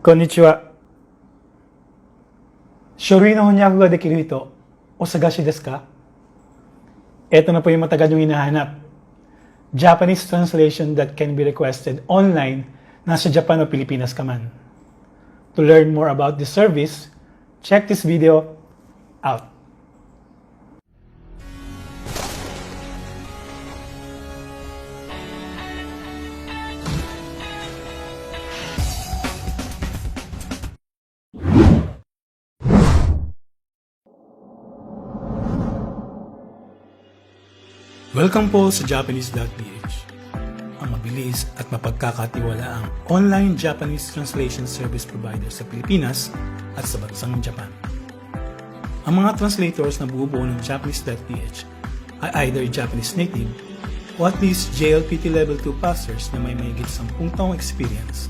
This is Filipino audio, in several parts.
こんにちは。書類の翻訳ができる人、お探しですか? Ito na po yung matagal yung hinahanap. Japanese translation that can be requested online nasa Japan o Pilipinas ka man. To learn more about this service, check this video out. Welcome po sa Japanese.ph, ang mabilis at mapagkakatiwalaang online Japanese translation service provider sa Pilipinas at sa bansang Japan. Ang mga translators na bumubuo ng Japanese.ph ay either Japanese native o at least JLPT Level 2 passers na may mahigit 10 taong experience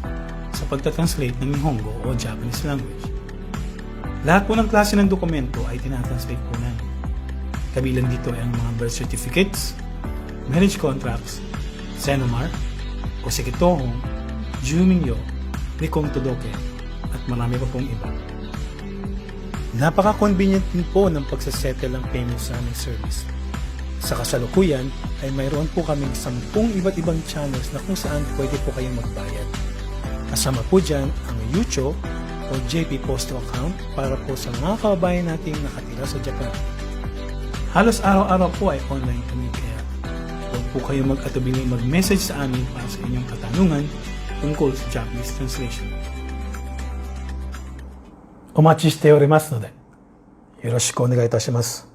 sa pagtatranslate ng Nihongo o Japanese language. Lahat po ng klase ng dokumento ay tinatranslate po namin. Kabilang dito ay ang mga birth certificates, marriage contracts, senomar, kosekitohon, juminyo, rikong todoke, at marami pa pong iba. Napaka-convenient din po ng pagsasettle ng payment sa aming service. Sa kasalukuyan ay mayroon po kaming 10 iba't ibang channels na kung saan pwede po kayong magbayad. Kasama po dyan ang Yucho o JP Posto account para po sa mga kababayan nating nakatira sa Japan. Halos araw-araw po ay online kami kaya huwag po kayo mag-atubiling mag-message sa amin para sa inyong katanungan tungkol sa Japanese translation. Omachi shite orimasu node, yoroshiku onegai itashimasu.